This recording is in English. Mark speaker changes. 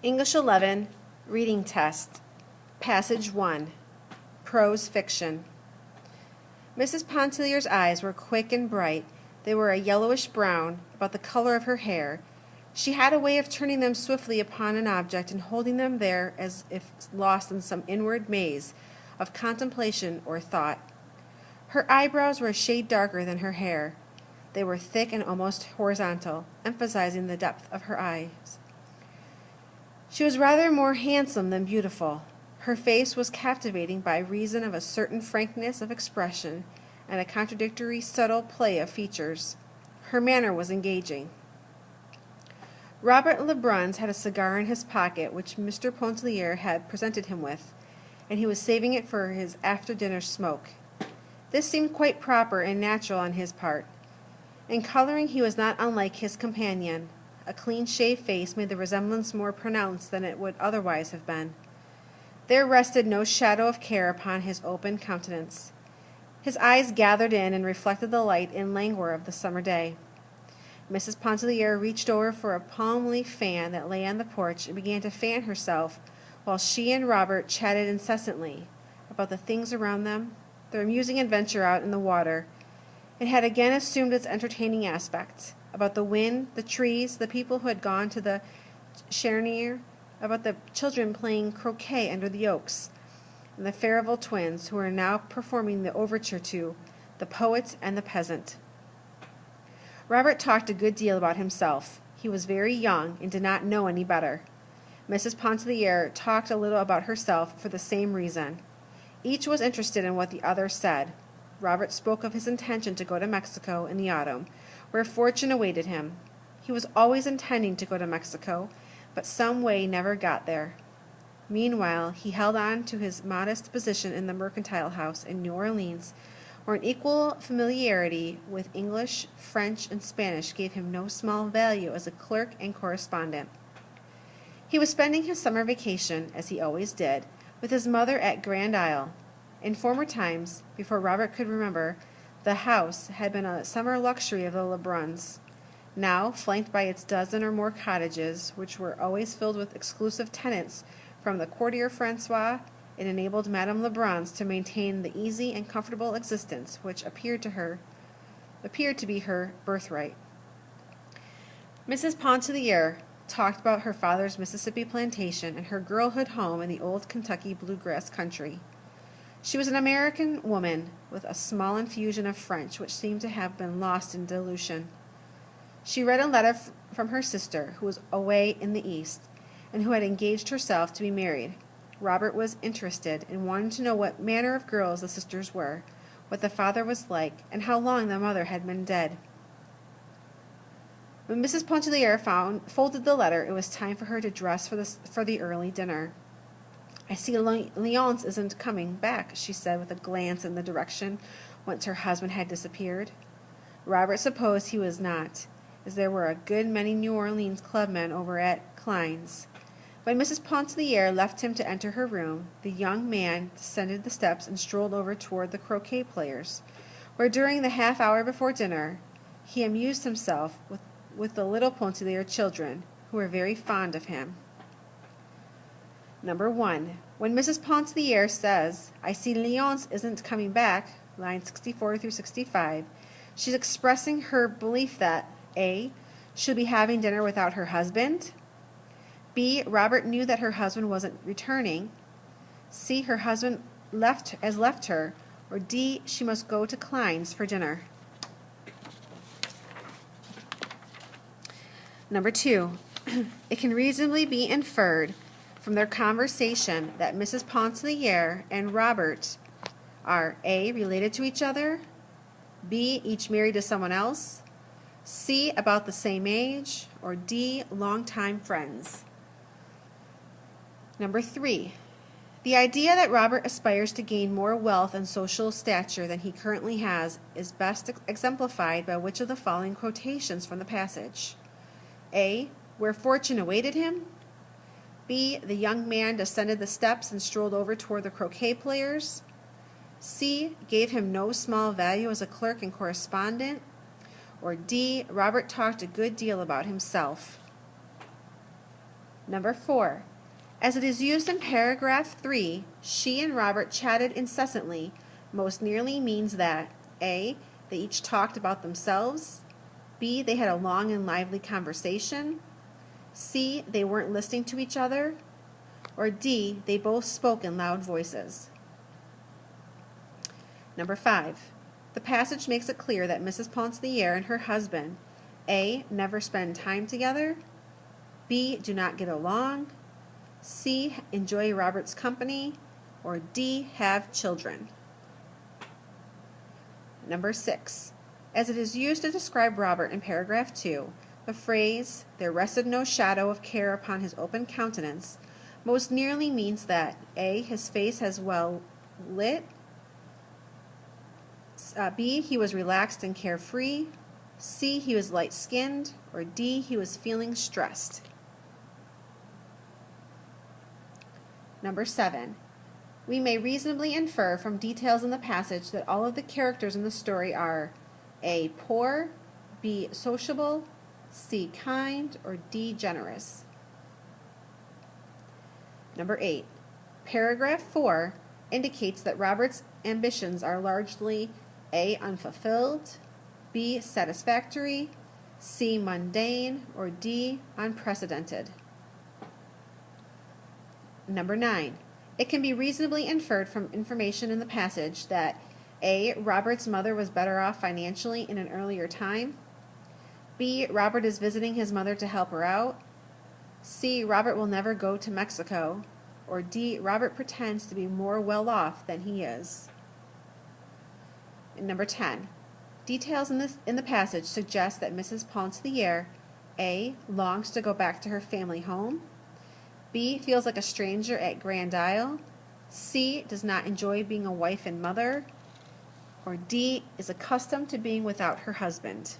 Speaker 1: English 11, Reading Test, Passage 1, Prose Fiction. Mrs. Pontellier's eyes were quick and bright. They were a yellowish brown, about the color of her hair. She had a way of turning them swiftly upon an object and holding them there as if lost in some inward maze of contemplation or thought. Her eyebrows were a shade darker than her hair. They were thick and almost horizontal, emphasizing the depth of her eyes. She was rather more handsome than beautiful. Her face was captivating by reason of a certain frankness of expression and a contradictory subtle play of features. Her manner was engaging. Robert Lebrun's had a cigar in his pocket which Mr. Pontellier had presented him with, and he was saving it for his after-dinner smoke. This seemed quite proper and natural on his part. In coloring he was not unlike his companion. A clean-shaved face made the resemblance more pronounced than it would otherwise have been. There rested no shadow of care upon his open countenance. His eyes gathered in and reflected the light and languor of the summer day. Mrs. Pontellier reached over for a palm leaf fan that lay on the porch and began to fan herself while she and Robert chatted incessantly about the things around them, their amusing adventure out in the water. It had again assumed its entertaining aspect, about the wind, the trees, the people who had gone to the Cheniere, about the children playing croquet under the oaks, and the Farival twins who were now performing the overture to The Poet and the Peasant. Robert talked a good deal about himself. He was very young and did not know any better. Mrs. Pontellier talked a little about herself for the same reason. Each was interested in what the other said. Robert spoke of his intention to go to Mexico in the autumn, where fortune awaited him. He was always intending to go to Mexico, but some way never got there. Meanwhile, he held on to his modest position in the mercantile house in New Orleans, where an equal familiarity with English, French, and Spanish gave him no small value as a clerk and correspondent. He was spending his summer vacation, as he always did, with his mother at Grand Isle. In former times, before Robert could remember, the house had been a summer luxury of the Lebruns. Now, flanked by its dozen or more cottages, which were always filled with exclusive tenants from the Courtier Francois, it enabled Madame Lebrun's to maintain the easy and comfortable existence which appeared to be her birthright. Mrs. Pontellier talked about her father's Mississippi plantation and her girlhood home in the old Kentucky bluegrass country. She was an American woman with a small infusion of French which seemed to have been lost in dilution. She read a letter from her sister, who was away in the East, and who had engaged herself to be married. Robert was interested and wanted to know what manner of girls the sisters were, what the father was like, and how long the mother had been dead. When Mrs. Pontellier folded the letter, it was time for her to dress for the early dinner. "I see Léonce isn't coming back," she said with a glance in the direction whence her husband had disappeared. Robert supposed he was not, as there were a good many New Orleans clubmen over at Klein's. When Mrs. Pontellier left him to enter her room, the young man descended the steps and strolled over toward the croquet players, where during the half hour before dinner he amused himself with the little Pontellier children, who were very fond of him. Number 1. When Mrs. Pontellier says, "I see Léonce isn't coming back," lines 64 through 65, she's expressing her belief that A. she'll be having dinner without her husband, B. Robert knew that her husband wasn't returning, C. her husband has left her, or D. she must go to Klein's for dinner. Number 2. It can reasonably be inferred from their conversation that Mrs. Pontellier and Robert are A. related to each other, B. each married to someone else, C. about the same age, or D. longtime friends. Number 3. The idea that Robert aspires to gain more wealth and social stature than he currently has is best exemplified by which of the following quotations from the passage? A. Where fortune awaited him, B. The young man descended the steps and strolled over toward the croquet players, C. Gave him no small value as a clerk and correspondent, or D. Robert talked a good deal about himself. Number 4. As it is used in paragraph 3, she and Robert chatted incessantly, most nearly means that A. They each talked about themselves. B. They had a long and lively conversation. C. They weren't listening to each other. Or D. They both spoke in loud voices. Number 5. The passage makes it clear that Mrs. Pontellier and her husband A. Never spend time together. B. Do not get along. C. Enjoy Robert's company. Or D. Have children. Number 6. As it is used to describe Robert in paragraph 2, the phrase, there rested no shadow of care upon his open countenance, most nearly means that A. His face has well lit. B. He was relaxed and carefree. C. He was light-skinned. Or D. He was feeling stressed. Number 7. We may reasonably infer from details in the passage that all of the characters in the story are A. Poor, B. Sociable, C. Kind, or D. Generous. Number 8. Paragraph 4 indicates that Robert's ambitions are largely A. Unfulfilled, B. Satisfactory, C. Mundane, or D. Unprecedented. Number 9. It can be reasonably inferred from information in the passage that A. Robert's mother was better off financially in an earlier time. B. Robert is visiting his mother to help her out. C. Robert will never go to Mexico. Or D. Robert pretends to be more well off than he is. And number 10. Details in the passage suggest that Mrs. Pontellier A. longs to go back to her family home. B. Feels like a stranger at Grand Isle. C. Does not enjoy being a wife and mother. Or D. Is accustomed to being without her husband.